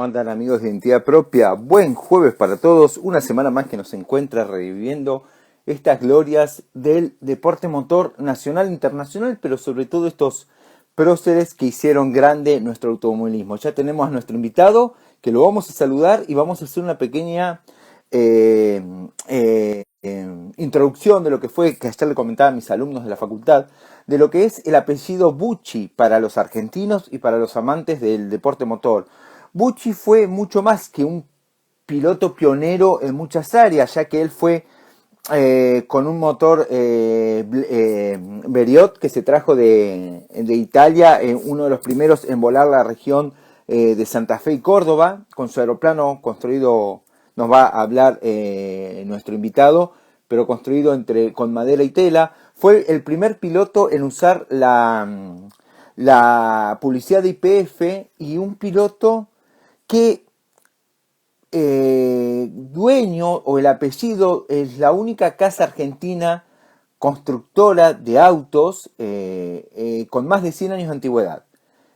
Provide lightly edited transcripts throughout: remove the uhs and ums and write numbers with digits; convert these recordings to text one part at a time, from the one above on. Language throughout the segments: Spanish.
¿Cómo andan, amigos de Identidad Propia? Buen jueves para todos, una semana más que nos encuentra reviviendo estas glorias del deporte motor nacional e internacional, pero sobre todo estos próceres que hicieron grande nuestro automovilismo. Ya tenemos a nuestro invitado, que lo vamos a saludar y vamos a hacer una pequeña introducción de lo que fue, que ayer le comentaba a mis alumnos de la facultad, de lo que es el apellido Bucci para los argentinos y para los amantes del deporte motor. Bucci fue mucho más que un piloto pionero en muchas áreas, ya que él fue con un motor Beriot que se trajo de Italia, uno de los primeros en volar la región de Santa Fe y Córdoba, con su aeroplano construido, nos va a hablar nuestro invitado, pero construido con madera y tela. Fue el primer piloto en usar la publicidad de YPF y un piloto que dueño o el apellido es la única casa argentina constructora de autos con más de 100 años de antigüedad.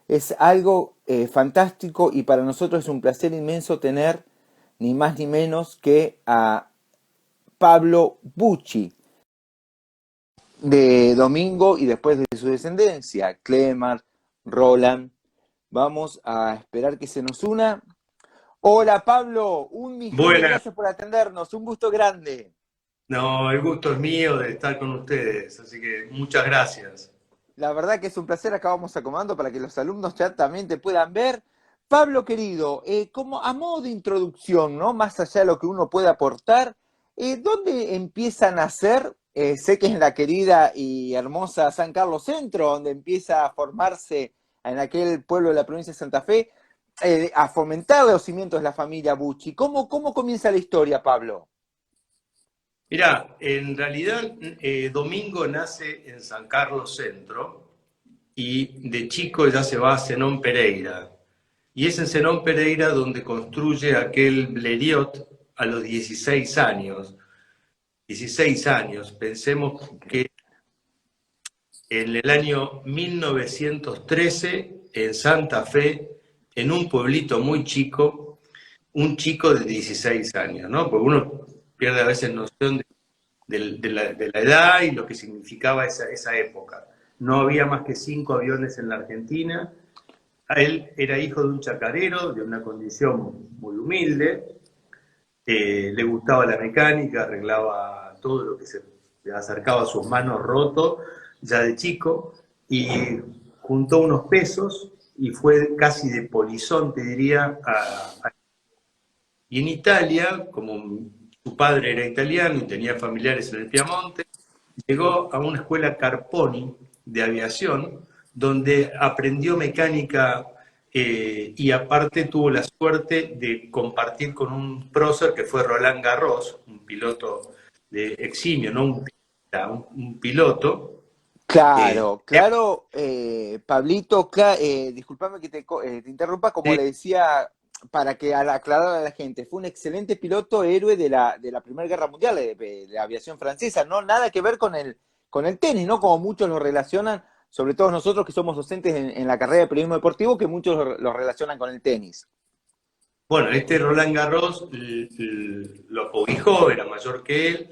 Es algo fantástico y para nosotros es un placer inmenso tener ni más ni menos que a Pablo Bucci de Domingo y después de su descendencia, Clemar, Roland. Vamos a esperar que se nos una. Hola Pablo, un millón de Buenas. gracias por atendernos, un gusto grande. No, el gusto es mío de estar con ustedes, así que muchas gracias. La verdad que es un placer, acá vamos acomodando para que los alumnos ya también te puedan ver. Pablo querido, como a modo de introducción, ¿no? Más allá de lo que uno puede aportar, ¿dónde empieza a nacer? Sé que es en la querida y hermosa San Carlos Centro, donde empieza a formarse en aquel pueblo de la provincia de Santa Fe, a fomentar los cimientos de la familia Bucci. ¿Cómo comienza la historia, Pablo? Mirá, en realidad Domingo nace en San Carlos Centro y de chico ya se va a Zenón Pereira. Y es en Zenón Pereira donde construye aquel Blériot a los 16 años. 16 años, pensemos que en el año 1913 en Santa Fe, en un pueblito muy chico, un chico de 16 años, ¿no? Porque uno pierde a veces noción de la edad y lo que significaba esa época. No había más que 5 aviones en la Argentina. Él era hijo de un chacarero, de una condición muy humilde. Le gustaba la mecánica, arreglaba todo lo que se le acercaba a sus manos roto ya de chico, y juntó unos pesos y fue casi de polizón, te diría, y en Italia, como su padre era italiano y tenía familiares en el Piamonte, llegó a una escuela Carponi de aviación, donde aprendió mecánica y aparte tuvo la suerte de compartir con un prócer que fue Roland Garros, un piloto de eximio, no un piloto. eh, Claro, claro, Pablito, discúlpame que te interrumpa, como le decía, para que aclarar a la gente, fue un excelente piloto, héroe de la Primera Guerra Mundial, de la aviación francesa, no nada que ver con el tenis, ¿no? Como muchos lo relacionan, sobre todo nosotros que somos docentes en la carrera de periodismo deportivo, que muchos lo relacionan con el tenis. Bueno, este Roland Garros lo cobijó, era mayor que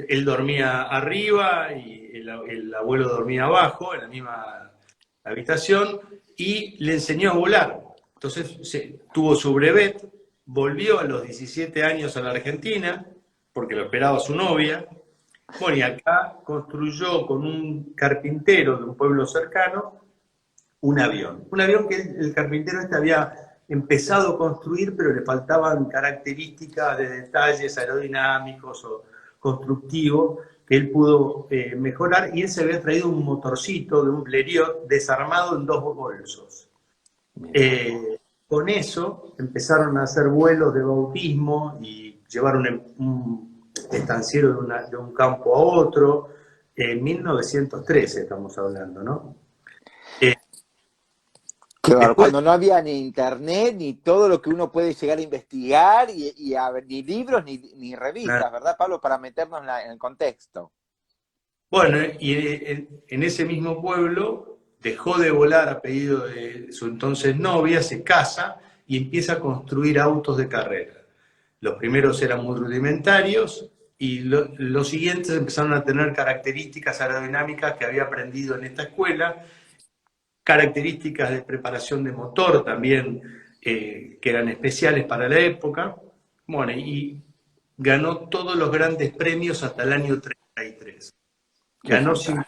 él dormía arriba y el abuelo dormía abajo, en la misma habitación, y le enseñó a volar. Entonces tuvo su brevet, volvió a los 17 años a la Argentina, porque lo esperaba su novia. Bueno, y acá construyó con un carpintero de un pueblo cercano un avión. Un avión que el carpintero este había empezado a construir, pero le faltaban características de detalles aerodinámicos o constructivos que él pudo mejorar, y él se había traído un motorcito de un Blériot desarmado en 2 bolsos. Mira. Con eso empezaron a hacer vuelos de bautismo y llevaron un estanciero de un campo a otro. En 1913 estamos hablando, ¿no? Eh, Claro, Después, cuando no había ni internet, ni todo lo que uno puede llegar a investigar, ni libros, ni revistas, ¿verdad, Pablo? Para meternos en el contexto. bueno, y en ese mismo pueblo dejó de volar a pedido de su entonces novia, se casa y empieza a construir autos de carrera. Los primeros eran muy rudimentarios y los siguientes empezaron a tener características aerodinámicas que había aprendido en esta escuela, características de preparación de motor también que eran especiales para la época. Bueno, y ganó todos los grandes premios hasta el año 33. Ganó 50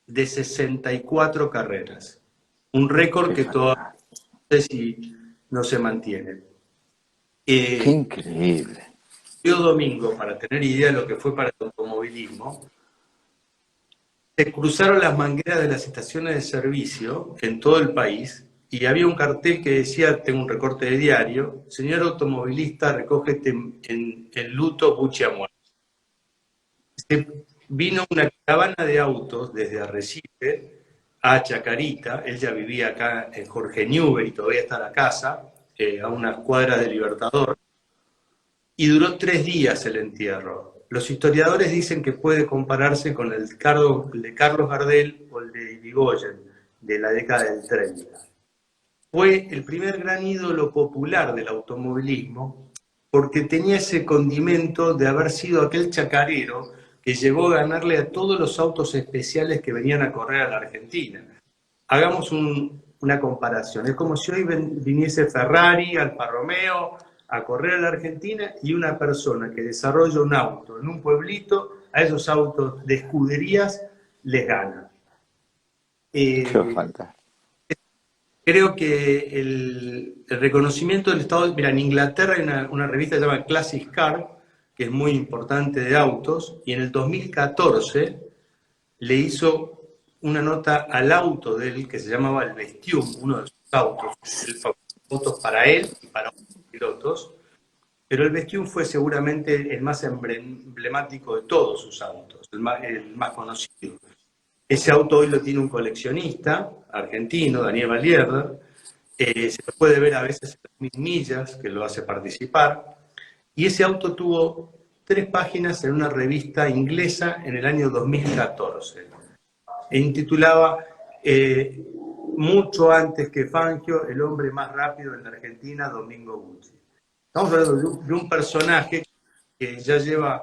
de 64 carreras. Un récord que todavía no sé si no se mantiene. Qué increíble. Yo domingo, para tener idea de lo que fue para el automovilismo, se cruzaron las mangueras de las estaciones de servicio en todo el país y había un cartel que decía, tengo un recorte de diario, señor automovilista, recógete en luto, buche a muerte. Vino una caravana de autos desde Arrecife a Chacarita, él ya vivía acá en Jorge Newbery y todavía está la casa, a unas cuadras de Libertador, y duró 3 días el entierro. Los historiadores dicen que puede compararse con el de Carlos Gardel o el de Irigoyen, de la década del 30. Fue el primer gran ídolo popular del automovilismo porque tenía ese condimento de haber sido aquel chacarero que llegó a ganarle a todos los autos especiales que venían a correr a la Argentina. Hagamos una comparación. Es como si hoy viniese Ferrari, Alfa Romeo, a correr a la Argentina y una persona que desarrolla un auto en un pueblito, a esos autos de escuderías les gana. Qué falta. Creo que el reconocimiento del Estado, mira, en Inglaterra hay una revista que se llama Classic Car, que es muy importante de autos, y en el 2014 le hizo una nota al auto de él que se llamaba el Bestium, uno de sus autos, él fabricó autos para él y para otros pilotos, pero el Bestium fue seguramente el más emblemático de todos sus autos, el más conocido. Ese auto hoy lo tiene un coleccionista argentino, Daniel Valierda, se lo puede ver a veces en las millas, que lo hace participar, y ese auto tuvo 3 páginas en una revista inglesa en el año 2014, e intitulaba mucho antes que Fangio, el hombre más rápido en la Argentina, Domingo Bucci. Estamos hablando de un personaje que ya lleva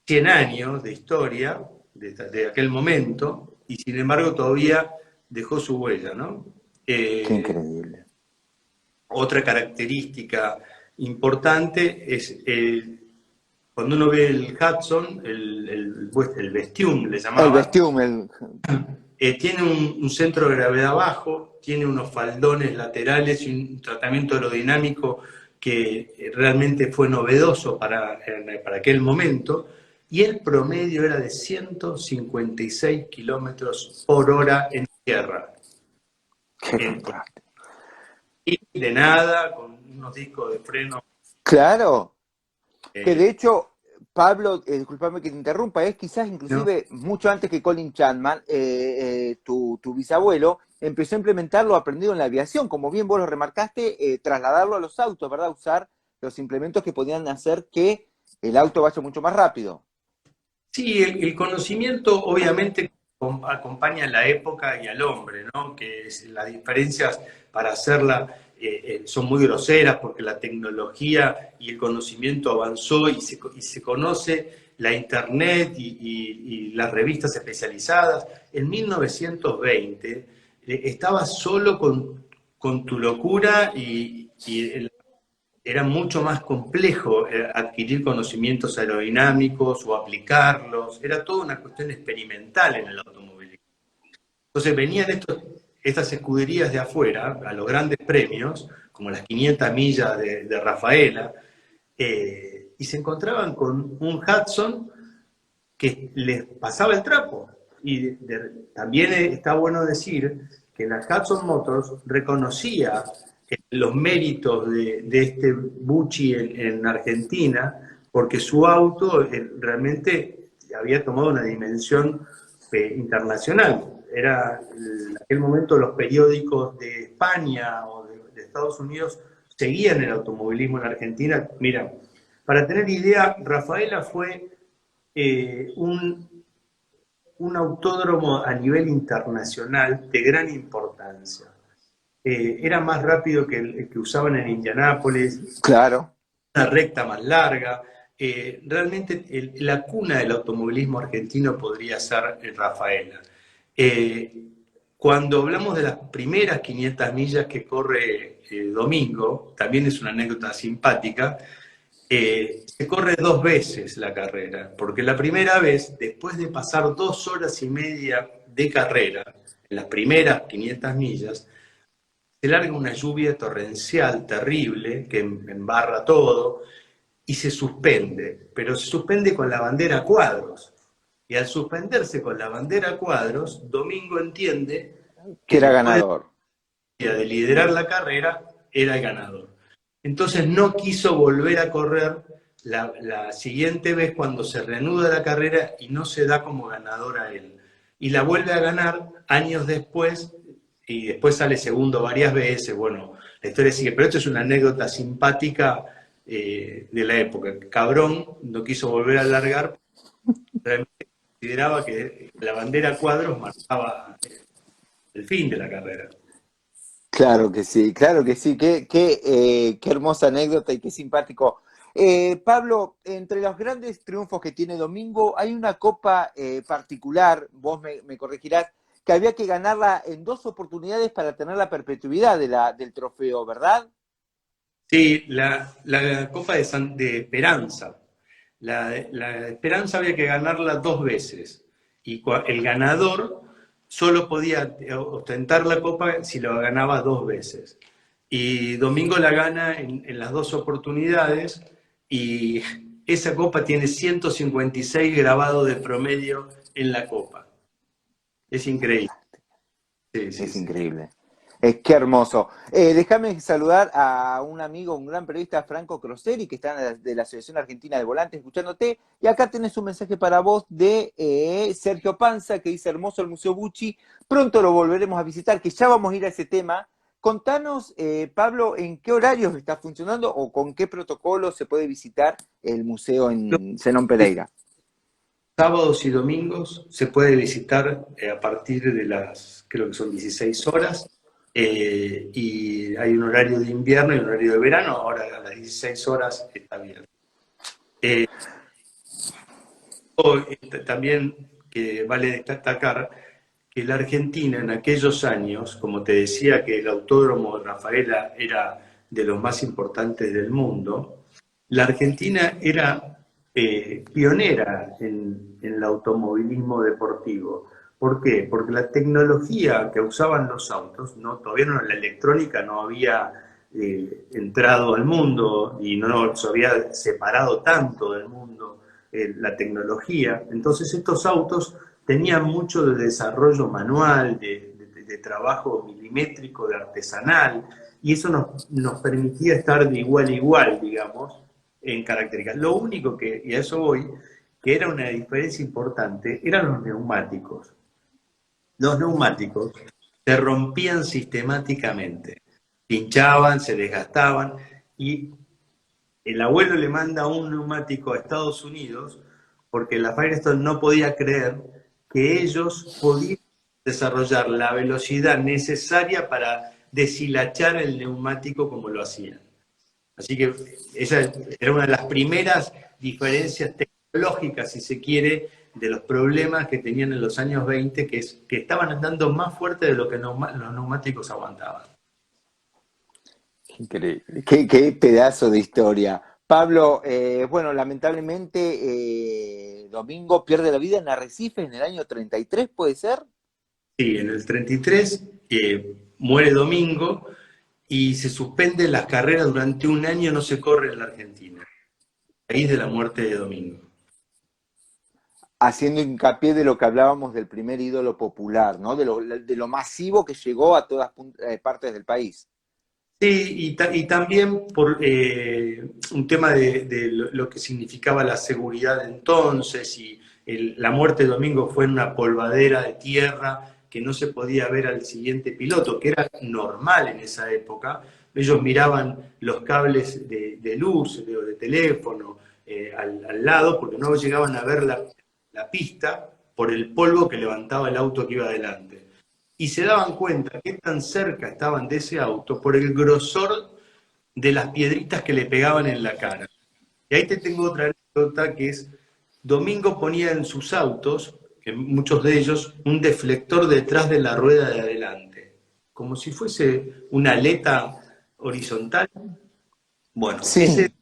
100 años de historia, de aquel momento, y sin embargo todavía dejó su huella, ¿no? Qué increíble. Otra característica importante es cuando uno ve el Hudson, el Bestium, le llamaba. El Bestium. Tiene un centro de gravedad bajo, tiene unos faldones laterales y un tratamiento aerodinámico que realmente fue novedoso para aquel momento, y el promedio era de 156 kilómetros por hora en tierra. Qué fantástico. Y de nada, con unos discos de freno. Claro, que de hecho, Pablo, discúlpame que te interrumpa, es quizás inclusive mucho antes que Colin Chapman, tu bisabuelo, empezó a implementar lo aprendido en la aviación, como bien vos lo remarcaste, trasladarlo a los autos, ¿verdad? Usar los implementos que podían hacer que el auto vaya mucho más rápido. Sí, el conocimiento obviamente acompaña a la época y al hombre, ¿no? Que las diferencias para hacerla son muy groseras porque la tecnología y el conocimiento avanzó y se conoce la internet y las revistas especializadas. En 1920 estabas solo con tu locura y era mucho más complejo adquirir conocimientos aerodinámicos o aplicarlos. Era toda una cuestión experimental en el automovilismo. Entonces venían estas escuderías de afuera, a los grandes premios, como las 500 millas de Rafaela, y se encontraban con un Hudson que les pasaba el trapo. Y también está bueno decir que la Hudson Motors reconocía los méritos de este Bucci en Argentina, porque su auto realmente había tomado una dimensión internacional. Era en aquel momento los periódicos de España o de Estados Unidos seguían el automovilismo en Argentina. Mira, para tener idea, Rafaela fue un autódromo a nivel internacional de gran importancia. era más rápido que el que usaban en Indianápolis, Claro. una recta más larga. Realmente la cuna del automovilismo argentino podría ser Rafaela. Eh, Cuando hablamos de las primeras 500 millas que corre Domingo, también es una anécdota simpática, se corre dos veces la carrera, porque la primera vez, después de pasar 2 horas y media de carrera, en las primeras 500 millas, se larga una lluvia torrencial terrible que embarra todo y se suspende, pero se suspende con la bandera a cuadros. Y al suspenderse con la bandera a cuadros, Domingo entiende Que que era después ganador. de liderar la carrera era el ganador. Entonces no quiso volver a correr la siguiente vez cuando se reanuda la carrera y no se da como ganador a él. Y la vuelve a ganar años después y después sale segundo varias veces. Bueno, la historia sigue, pero esto es una anécdota simpática de la época. Cabrón no quiso volver a largar, realmente consideraba que la bandera a cuadros marcaba el fin de la carrera. Claro que sí, claro que sí. Qué hermosa anécdota y qué simpático. Pablo, entre los grandes triunfos que tiene Domingo, hay una copa particular, vos me corregirás, que había que ganarla en dos oportunidades para tener la perpetuidad del trofeo, ¿verdad? Sí, la Copa de Esperanza. La Esperanza había que ganarla dos veces y el ganador solo podía ostentar la Copa si lo ganaba dos veces. Y Domingo la gana en las dos oportunidades y esa Copa tiene 156 grabados de promedio en la Copa. Es increíble. Sí, sí, Es sí. increíble. Qué hermoso. Déjame saludar a un amigo, un gran periodista, Franco Croseri, que está de la Asociación Argentina de Volantes, escuchándote. Y acá tenés un mensaje para vos de Sergio Panza, que dice: hermoso el Museo Bucci. Pronto lo volveremos a visitar, que ya vamos a ir a ese tema. Contanos, Pablo, en qué horarios está funcionando o con qué protocolo se puede visitar el museo en Zenón Pereira. Sábados y domingos se puede visitar a partir de las, creo que son 16 horas, y hay un horario de invierno y un horario de verano, ahora a las 16 horas está abierto. Eh, También que vale destacar que la Argentina en aquellos años, como te decía que el autódromo de Rafaela era de los más importantes del mundo, la Argentina era pionera en el automovilismo deportivo. ¿Por qué? Porque la tecnología que usaban los autos, no, todavía no, la electrónica no había entrado al mundo y no se había separado tanto del mundo la tecnología. Entonces estos autos tenían mucho de desarrollo manual, de trabajo milimétrico, de artesanal, y eso nos permitía estar de igual a igual, digamos, en características. Lo único que, y a eso voy, que era una diferencia importante, eran los neumáticos. Los neumáticos se rompían sistemáticamente, pinchaban, se desgastaban, y el abuelo le manda un neumático a Estados Unidos porque la Firestone no podía creer que ellos podían desarrollar la velocidad necesaria para deshilachar el neumático como lo hacían. Así que esa era una de las primeras diferencias tecnológicas, si se quiere, de los problemas que tenían en los años 20, que estaban andando más fuerte de lo que los neumáticos aguantaban. Increíble. Qué pedazo de historia. Pablo, bueno, lamentablemente Domingo pierde la vida en Arrecife en el año 33, ¿puede ser? Sí, en el 33 muere Domingo y se suspenden las carreras durante un año, no se corre en la Argentina, a raíz de la muerte de Domingo. Haciendo hincapié de lo que hablábamos del primer ídolo popular, ¿no? De lo masivo que llegó a todas partes del país. Sí, y también por un tema de lo que significaba la seguridad entonces, y la muerte de Domingo fue en una polvadera de tierra que no se podía ver al siguiente piloto, que era normal en esa época. Ellos miraban los cables de luz, de teléfono, al lado, porque no llegaban a ver la pista por el polvo que levantaba el auto que iba adelante. y se daban cuenta qué tan cerca estaban de ese auto por el grosor de las piedritas que le pegaban en la cara. Y ahí te tengo otra anécdota que es, Domingo ponía en sus autos, en muchos de ellos, un deflector detrás de la rueda de adelante, como si fuese una aleta horizontal. Bueno, ese Sí,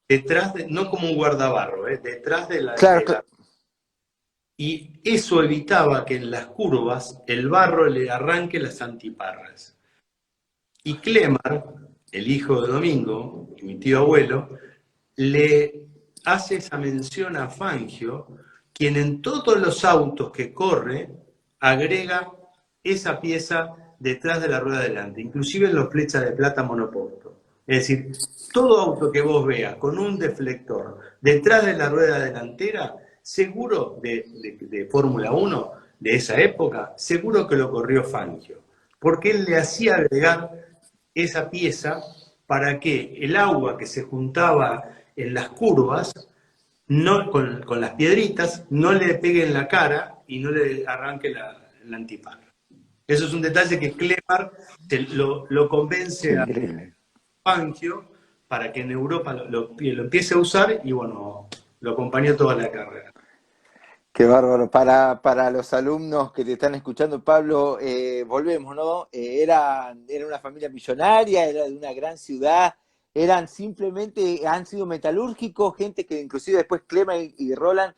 detrás, no como un guardabarro, detrás de claro, y eso evitaba que en las curvas el barro le arranque las antiparras. Y Clemar, el hijo de Domingo, mi tío abuelo, le hace esa mención a Fangio, quien en todos los autos que corre agrega esa pieza detrás de la rueda delante, inclusive en los flechas de plata monoporto. Es decir, todo auto que vos veas con un deflector detrás de la rueda delantera, seguro de Fórmula 1 de esa época, seguro que lo corrió Fangio, porque él le hacía agregar esa pieza para que el agua que se juntaba en las curvas, no, con las piedritas, no le pegue en la cara y no le arranque la antipar. Eso es un detalle que Clemar lo qué convence a increíble. Fangio para que en Europa lo empiece a usar y bueno, lo acompañó toda la carrera. Qué bárbaro. Para los alumnos que te están escuchando, Pablo, volvemos, ¿no? Era una familia millonaria, era de una gran ciudad, eran simplemente, han sido metalúrgicos, gente que inclusive después Clema y Roland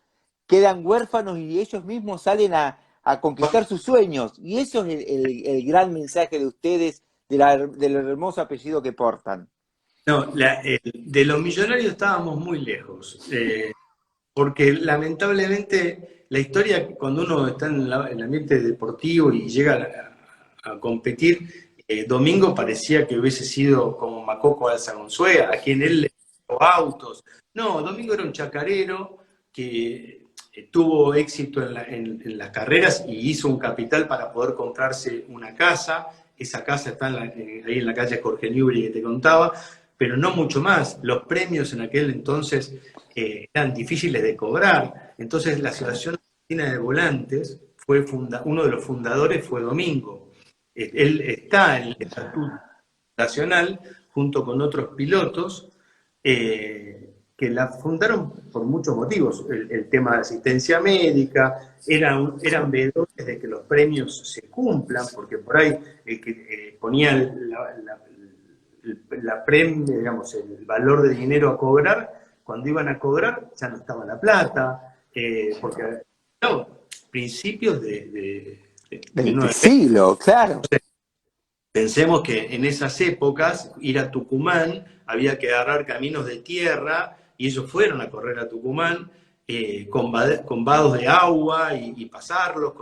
quedan huérfanos y ellos mismos salen a conquistar sus sueños. Y eso es el gran mensaje de ustedes, del hermoso apellido que portan. No, de los millonarios estábamos muy lejos. Porque lamentablemente la historia, cuando uno está en el ambiente deportivo y llega a competir, Domingo parecía que hubiese sido como Macoco Alzagonzuela, a quien él le dio autos. No, Domingo era un chacarero que tuvo éxito en las carreras y hizo un capital para poder comprarse una casa. Esa casa está ahí en la calle Jorge Newbery que te contaba, pero no mucho más. Los premios en aquel entonces eran difíciles de cobrar. Entonces la Asociación Argentina de Volantes uno de los fundadores fue Domingo. Él está en el estatuto nacional junto con otros pilotos que la fundaron por muchos motivos. El tema de asistencia médica, eran veedores de que los premios se cumplan, porque por ahí el que ponía digamos, el valor de dinero a cobrar, cuando iban a cobrar ya no estaba la plata, porque no, principios De del este 9. siglo, claro. Pensemos que en esas épocas ir a Tucumán había que agarrar caminos de tierra y ellos fueron a correr a Tucumán con vados de agua y pasarlos.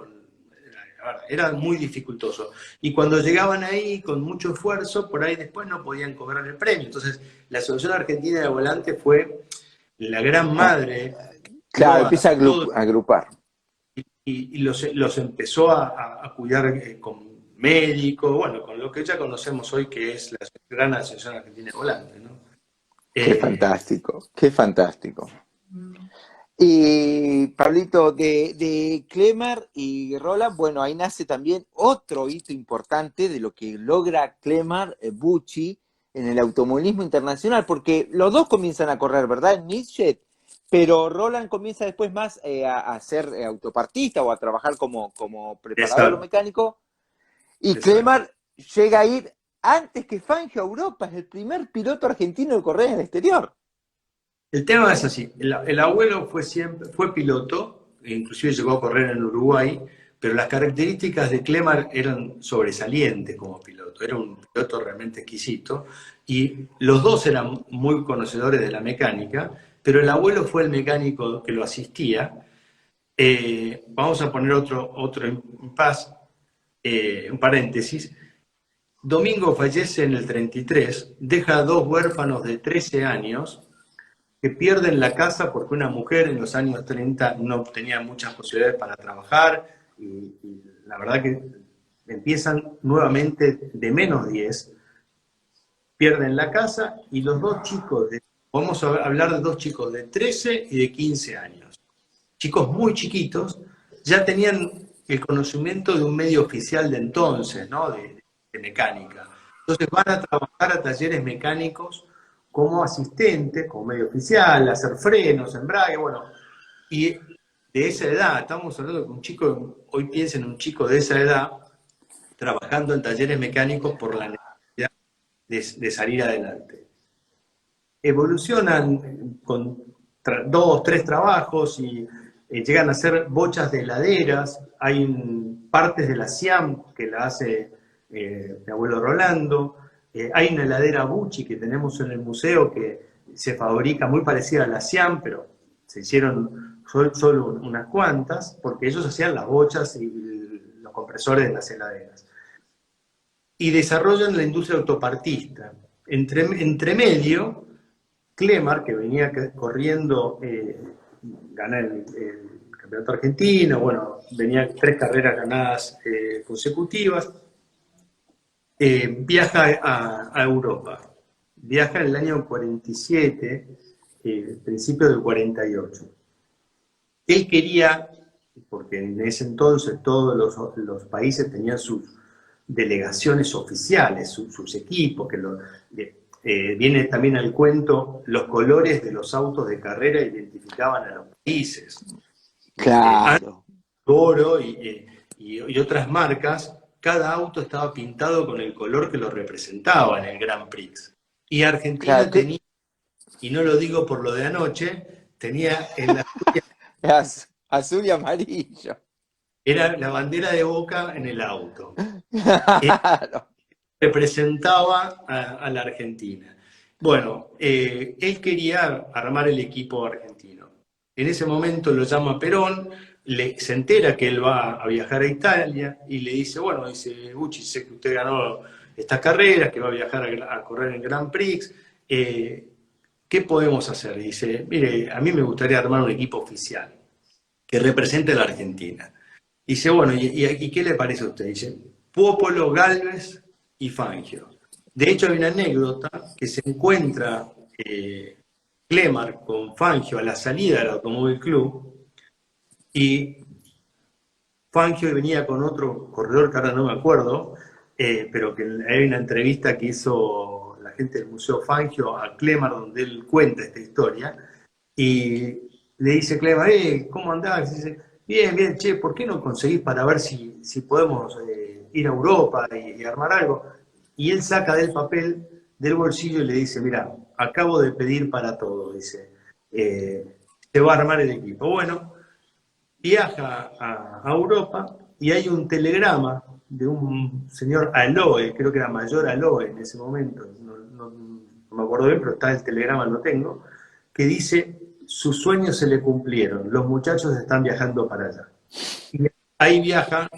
Era muy dificultoso. Y cuando llegaban ahí con mucho esfuerzo, por ahí después no podían cobrar el premio. Entonces, la Asociación Argentina de Volante fue la gran Ah, madre, claro, dio a empieza a todos agrupar. y los empezó a cuidar con médicos, bueno, con lo que ya conocemos hoy que es la gran Asociación Argentina de Volante, ¿no? Qué Eh, fantástico, qué fantástico. Y Pablito, de Clemar y Roland, bueno, ahí nace también otro hito importante de lo que logra Clemar Bucci en el automovilismo internacional, porque los dos comienzan a correr, ¿verdad? En Nietzsche, pero Roland comienza después más a ser autopartista o a trabajar como preparador o exacto, mecánico, y exacto. Clemar llega a ir antes que Fangio a Europa, es el primer piloto argentino de correr en el exterior. El tema es así, el abuelo fue piloto, e inclusive llegó a correr en Uruguay, pero las características de Clemar eran sobresalientes como piloto, era un piloto realmente exquisito, y los dos eran muy conocedores de la mecánica, pero el abuelo fue el mecánico que lo asistía. Vamos a poner otro impas, un paréntesis. Domingo fallece en el 33, deja dos huérfanos de 13 años que pierden la casa porque una mujer en los años 30 no tenía muchas posibilidades para trabajar y la verdad que empiezan nuevamente de menos 10, pierden la casa y los dos chicos, vamos a hablar de dos chicos de 13 y de 15 años, chicos muy chiquitos, ya tenían el conocimiento de un medio oficial de entonces, ¿no? De mecánica. Entonces van a trabajar a talleres mecánicos como asistente, como medio oficial, hacer frenos, embrague, bueno, y de esa edad, estamos hablando de un chico, hoy piensen en un chico de esa edad, trabajando en talleres mecánicos por la necesidad de salir adelante. Evolucionan con dos, tres trabajos y llegan a hacer bochas de heladeras, hay partes de la Siam que la hace mi abuelo Rolando, hay una heladera Bucci que tenemos en el museo que se fabrica muy parecida a la Siam, pero se hicieron solo unas cuantas, porque ellos hacían las bochas y los compresores de las heladeras. Y desarrollan la industria autopartista. Entre medio, Clemar, que venía corriendo, ganar el campeonato argentino, bueno, venía 3 carreras ganadas consecutivas, viaja a Europa. Viaja en el año 47, principio del 48. Él quería, porque en ese entonces todos los países tenían sus delegaciones oficiales, sus equipos, viene también al cuento, los colores de los autos de carrera identificaban a los países. Claro. Toro y otras marcas, cada auto estaba pintado con el color que lo representaba en el Grand Prix. Y Argentina Claro, tenía, y no lo digo por lo de anoche, tenía en la azul y amarillo. era la bandera de Boca en el auto. Claro. Representaba a la Argentina. Bueno, él quería armar el equipo argentino. En ese momento lo llama Perón, se entera que él va a viajar a Italia y le dice, bueno, dice, Bucci, sé que usted ganó estas carreras, que va a viajar a correr en Grand Prix, ¿qué podemos hacer? Dice, mire, a mí me gustaría armar un equipo oficial que represente a la Argentina. Dice, bueno, ¿y qué le parece a usted? Dice, Popolo, Gálvez y Fangio. De hecho, hay una anécdota que se encuentra Clemar con Fangio a la salida del Automóvil Club y Fangio venía con otro corredor que ahora no me acuerdo, pero que hay una entrevista que hizo la gente del Museo Fangio a Clemar donde él cuenta esta historia y le dice Clemar, ¿cómo andás? Y dice, bien, bien, che, ¿por qué no conseguís para ver si podemos ir a Europa y armar algo? Y él saca del papel del bolsillo y le dice, mira, acabo de pedir para todo, dice, se va a armar el equipo. Bueno, viaja a Europa y hay un telegrama de un señor Aloe, creo que era mayor Aloe en ese momento, no me acuerdo bien, pero está el telegrama, lo tengo, que dice, sus sueños se le cumplieron, los muchachos están viajando para allá. Y ahí viajan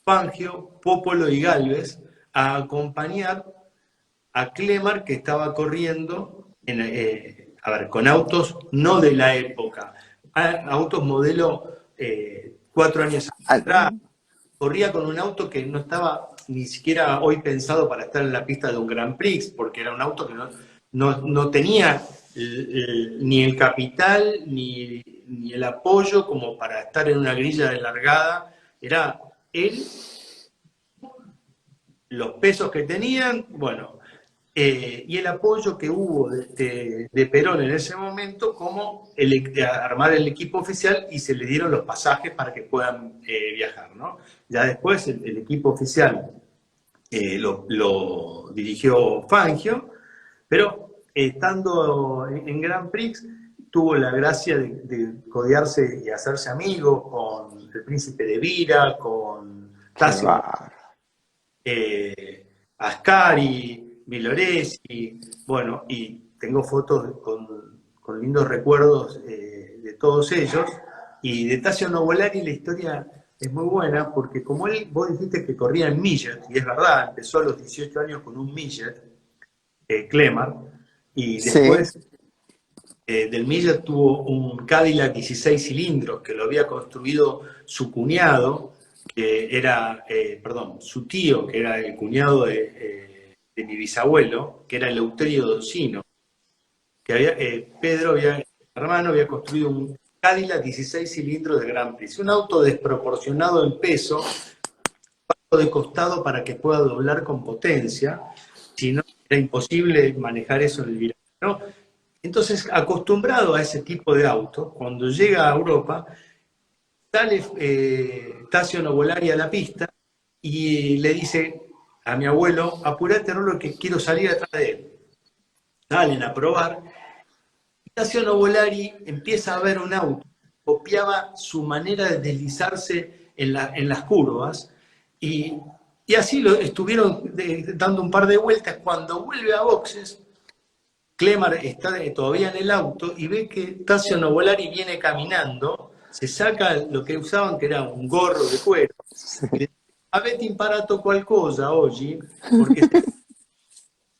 Fangio, Popolo y Gálvez a acompañar a Clemar, que estaba corriendo con autos no de la época, autos modelo 4 años atrás. Corría con un auto que no estaba ni siquiera hoy pensado para estar en la pista de un Grand Prix, porque era un auto que no tenía ni el capital ni el apoyo como para estar en una grilla de largada. Era él, los pesos que tenían, bueno, y el apoyo que hubo de Perón en ese momento como armar el equipo oficial y se le dieron los pasajes para que puedan viajar, ¿no? Ya después el equipo oficial lo dirigió Fangio, pero estando en Grand Prix tuvo la gracia de codearse y hacerse amigo con el Príncipe de Vira, con Tasio Ascari, Villoresi, bueno, y tengo fotos con lindos recuerdos de todos ellos. Y de Tasio Nuvolari la historia es muy buena porque como vos dijiste que corría en Millet, y es verdad, empezó a los 18 años con un Millet, Clemar, y después del Millet tuvo un Cadillac 16 cilindros que lo había construido su cuñado, que era, su tío, que era el cuñado de mi bisabuelo, que era Eleuterio Docino, que Pedro, hermano, había construido un Cadillac 16 cilindros de Grand Prix. Un auto desproporcionado en peso, de costado para que pueda doblar con potencia, si no era imposible manejar eso en el viraje, ¿no? Entonces, acostumbrado a ese tipo de auto, cuando llega a Europa, sale Tazio Nuvolari a la pista y le dice a mi abuelo, apurate, Rolo, que quiero salir atrás de él. Salen a probar. Tazio Nuvolari empieza a ver un auto, copiaba su manera de deslizarse en las curvas, y así lo estuvieron dando un par de vueltas. Cuando vuelve a boxes, Clemar está todavía en el auto y ve que Tazio Nuvolari viene caminando, se saca lo que usaban, que era un gorro de cuero, y le dice, avete imparato qualcosa oggi, porque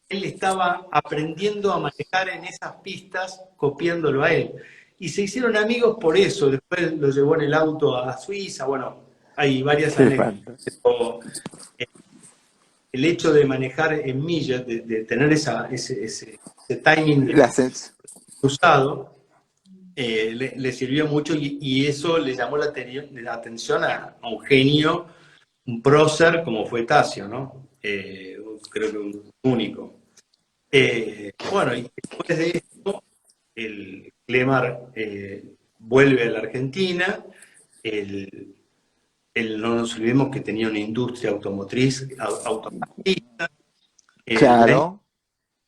él estaba aprendiendo a manejar en esas pistas, copiándolo a él. Y se hicieron amigos por eso. Después lo llevó en el auto a Suiza. Bueno, hay varias anécdotas. Pero el hecho de manejar en millas, de tener ese timing usado, le sirvió mucho, y eso le llamó la atención a un genio, un prócer como fue Tazio, ¿no? Creo que un único. Bueno, y después de esto, el Clemar vuelve a la Argentina. No nos olvidemos que tenía una industria automotriz, automovilista. Claro. En el año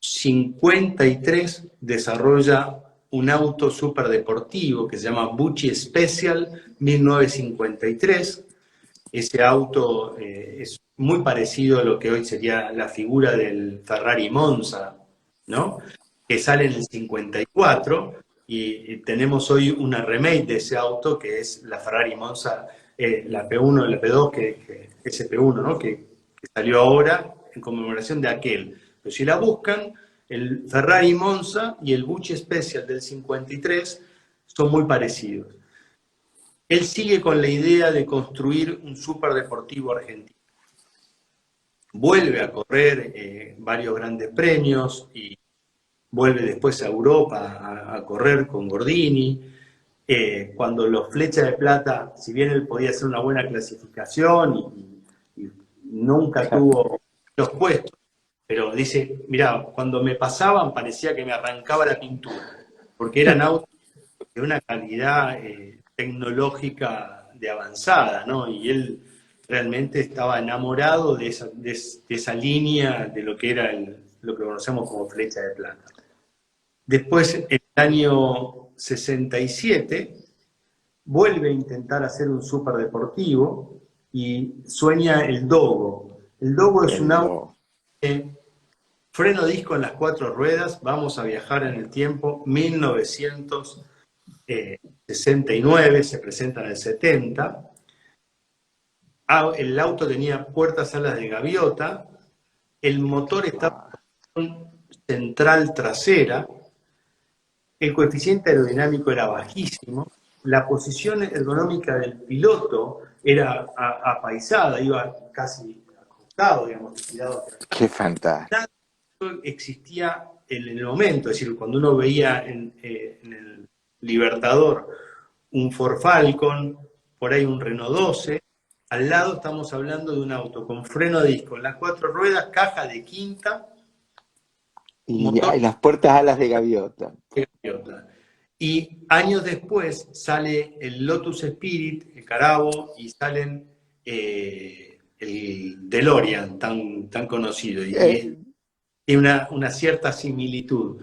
53 desarrolla un auto superdeportivo que se llama Bucci Special 1953. Ese auto es muy parecido a lo que hoy sería la figura del Ferrari Monza, ¿no? Que sale en el 54, y tenemos hoy una remake de ese auto, que es la Ferrari Monza, la P1 y la P2, ese P1, ¿no? Que salió ahora en conmemoración de aquel. Pero si la buscan, el Ferrari Monza y el Bucci Special del 53 son muy parecidos. Él sigue con la idea de construir un superdeportivo argentino. Vuelve a correr varios grandes premios y vuelve después a Europa a correr con Gordini. Cuando los Flecha de Plata, si bien él podía hacer una buena clasificación y nunca tuvo los puestos, pero dice, mirá, cuando me pasaban parecía que me arrancaba la pintura, porque eran autos de una calidad tecnológica de avanzada, ¿no? Y él realmente estaba enamorado de esa línea, de lo que era lo que conocemos como Flecha de Plata. Después, en el año 67, vuelve a intentar hacer un superdeportivo y sueña el Dogo. El Dogo es un auto freno disco en las 4 ruedas. Vamos a viajar en el tiempo, 1969, se presenta en el 70. El auto tenía puertas alas de gaviota, el motor estaba en central trasera, el coeficiente aerodinámico era bajísimo, la posición ergonómica del piloto era apaisada, iba casi acostado, digamos, tirado. ¡Qué fantástico! Nada existía en el momento, es decir, cuando uno veía en el Libertador un Ford Falcon, por ahí un Renault 12, al lado estamos hablando de un auto con freno a disco, en las 4 ruedas, caja de quinta, y las puertas alas de gaviota. Y años después sale el Lotus Spirit, el Carabo, y salen el DeLorean, tan conocido. Y una cierta similitud.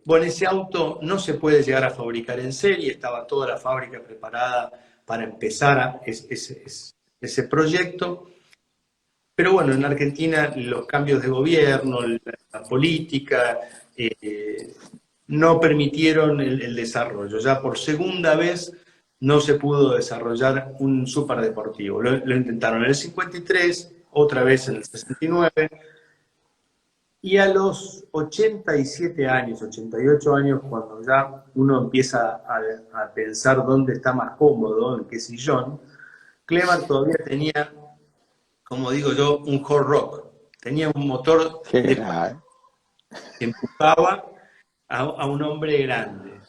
Bueno, ese auto no se puede llegar a fabricar en serie, estaba toda la fábrica preparada para empezar ese proyecto. Pero bueno, en Argentina los cambios de gobierno, la política, no permitieron el desarrollo. Ya por segunda vez no se pudo desarrollar un superdeportivo. Lo intentaron en el 53, otra vez en el 69, y a los 87 años, 88 años, cuando ya uno empieza a pensar dónde está más cómodo, en qué sillón, Clemar todavía tenía, como digo yo, un hot rock. Tenía un motor que empujaba a un hombre grande.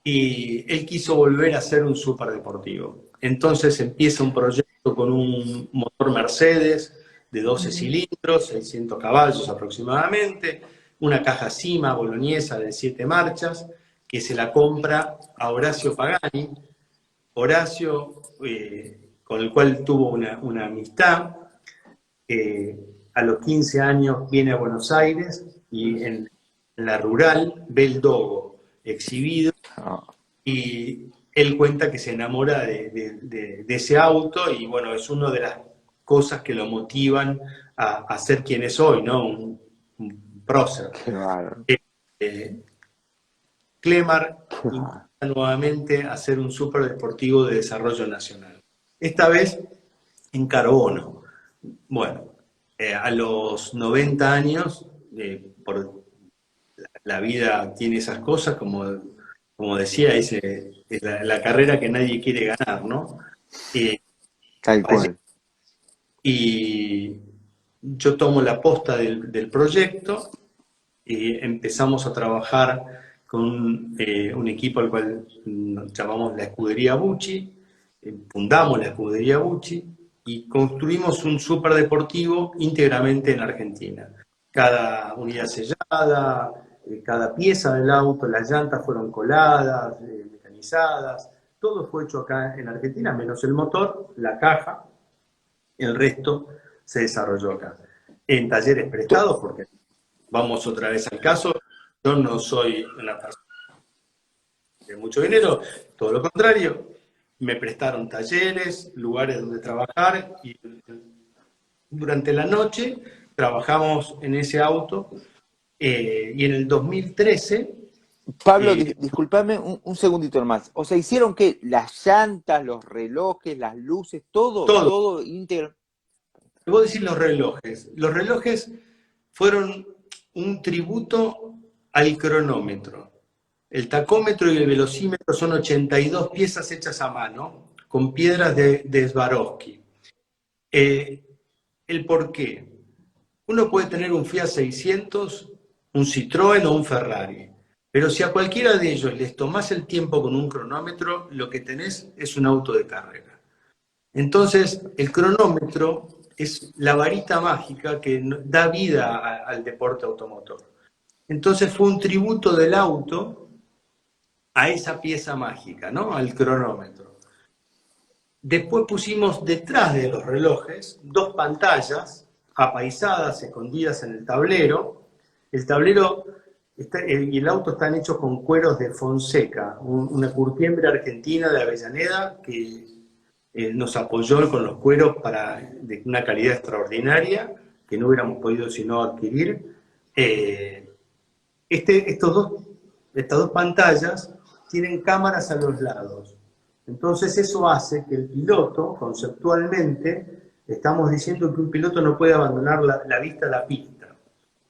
y él quiso volver a ser un superdeportivo. Entonces empieza un proyecto con un motor Mercedes de 12 cilindros, 600 caballos aproximadamente, una caja Cima boloñesa de 7 marchas, que se la compra a Horacio Pagani. Horacio, con el cual tuvo una amistad, a los 15 años viene a Buenos Aires y en la rural ve el Dogo exhibido y él cuenta que se enamora de ese auto y bueno, es una de las cosas que lo motivan a ser quien es hoy, ¿no? Un prócer. Qué bárbaro. Clemar intenta nuevamente hacer un superdeportivo de desarrollo nacional. Esta vez en carbono. Bueno, a los 90 años, por la vida tiene esas cosas, como decía, es la carrera que nadie quiere ganar, ¿no? Tal cual. Y yo tomo la posta del proyecto y empezamos a trabajar con un equipo al cual nos llamamos la Escudería Bucci, fundamos la Escudería Bucci y construimos un superdeportivo íntegramente en Argentina. Cada unidad sellada, cada pieza del auto, las llantas fueron coladas, mecanizadas, todo fue hecho acá en Argentina, menos el motor, la caja, el resto se desarrolló acá. En talleres prestados, porque vamos otra vez al caso, yo no soy una persona de mucho dinero, todo lo contrario, me prestaron talleres, lugares donde trabajar y durante la noche trabajamos en ese auto y en el 2013... Pablo, discúlpame un segundito más. O sea, ¿hicieron qué? Las llantas, los relojes, las luces, todo íntegro. Te voy a decir los relojes. Los relojes fueron un tributo al cronómetro. El tacómetro y el velocímetro son 82 piezas hechas a mano con piedras de Swarovski. ¿El por qué? Uno puede tener un Fiat 600, un Citroën o un Ferrari, pero si a cualquiera de ellos les tomás el tiempo con un cronómetro, lo que tenés es un auto de carrera. Entonces, el cronómetro es la varita mágica que da vida al deporte automotor. Entonces fue un tributo del auto a esa pieza mágica, ¿no? Al cronómetro. Después pusimos detrás de los relojes 2 pantallas apaisadas, escondidas en el tablero. El tablero y el auto están hechos con cueros de Fonseca, una curtiembre argentina de Avellaneda que nos apoyó con los cueros de una calidad extraordinaria que no hubiéramos podido sino adquirir. Estas dos pantallas tienen cámaras a los lados. Entonces eso hace que el piloto, conceptualmente, estamos diciendo que un piloto no puede abandonar la vista a la pista.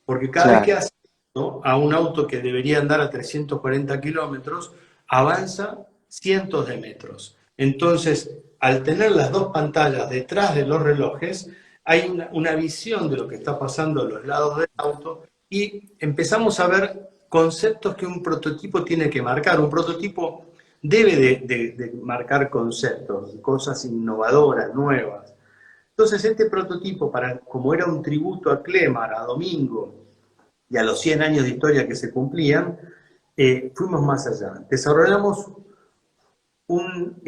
Porque cada vez que hace a un auto que debería andar a 340 kilómetros, avanza cientos de metros. Entonces, al tener las 2 pantallas detrás de los relojes, hay una visión de lo que está pasando a los lados del auto y empezamos a ver conceptos que un prototipo tiene que marcar. Un prototipo debe de marcar conceptos, cosas innovadoras, nuevas. Entonces, este prototipo, como era un tributo a Clemar, a Domingo, y a los 100 años de historia que se cumplían, fuimos más allá. Desarrollamos un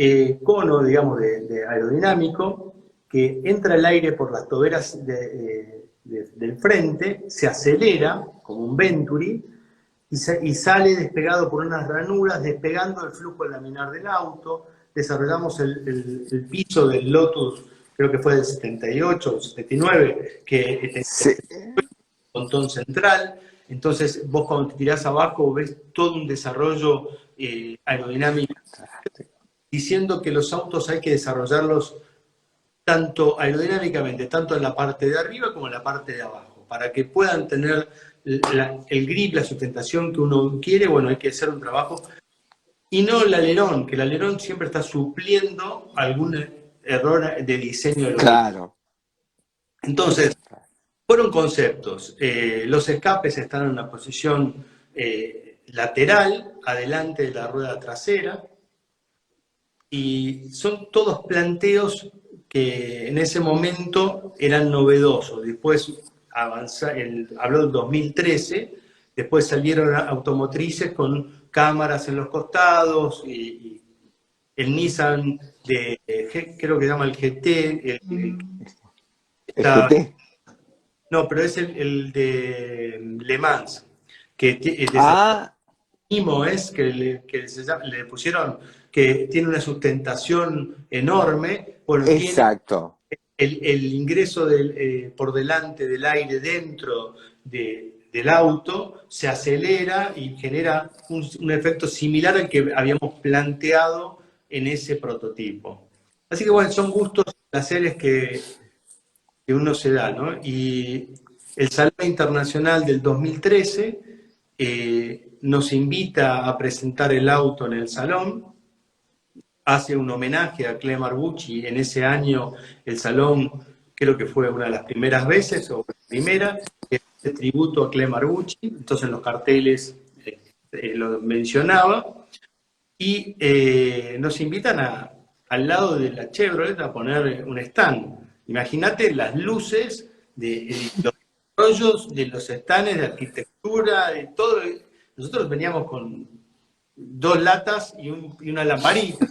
cono, digamos, de aerodinámico que entra el aire por las toberas del frente, se acelera como un Venturi y sale despegado por unas ranuras, despegando el flujo laminar del auto. Desarrollamos el piso del Lotus, creo que fue del 78 o 79, que pontón central. Entonces vos cuando te tirás abajo ves todo un desarrollo aerodinámico, diciendo que los autos hay que desarrollarlos tanto aerodinámicamente, tanto en la parte de arriba como en la parte de abajo, para que puedan tener el grip, la sustentación que uno quiere. Bueno, hay que hacer un trabajo. Y no el alerón, que el alerón siempre está supliendo algún error de diseño. Claro. Entonces, fueron conceptos. Los escapes están en una posición lateral, adelante de la rueda trasera, y son todos planteos que en ese momento eran novedosos. Después habló del 2013, después salieron automotrices con cámaras en los costados, y el Nissan creo que se llama el GT, ¿El GT? no, pero es el de Le Mans, que Ah, es que le pusieron, que tiene una sustentación enorme. Bueno, tiene exacto. el ingreso por delante del aire dentro del auto, se acelera y genera un efecto similar al que habíamos planteado en ese prototipo. Así que bueno, son gustos, placeres que uno se da, ¿no? Y el Salón Internacional del 2013 nos invita a presentar el auto en el salón, hace un homenaje a Clem Arbucci. En ese año el salón creo que fue una de las primeras veces, o la primera, que hace tributo a Clem Arbucci, entonces en los carteles lo mencionaba, y nos invitan al lado de la Chevrolet a poner un stand. Imagínate las luces de los rollos de los stands de arquitectura, de todo. Nosotros veníamos con 2 latas y una lamparita.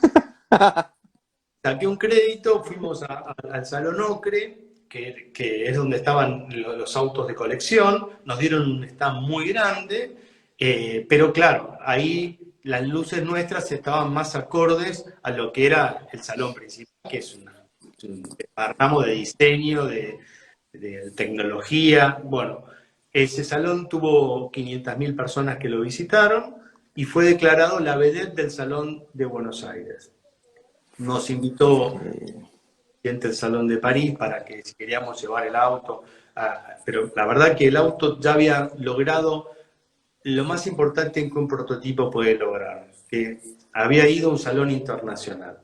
Saqué un crédito, fuimos al Salón Ocre, que es donde estaban los autos de colección, nos dieron un stand muy grande, pero claro, ahí las luces nuestras estaban más acordes a lo que era el salón principal, que es un ramo de diseño, de tecnología. Bueno, ese salón tuvo 500.000 personas que lo visitaron y fue declarado la vedette del Salón de Buenos Aires. Nos invitó el presidente del Salón de París para que si queríamos llevar el auto, pero la verdad que el auto ya había logrado lo más importante en que un prototipo puede lograr, que había ido a un salón internacional.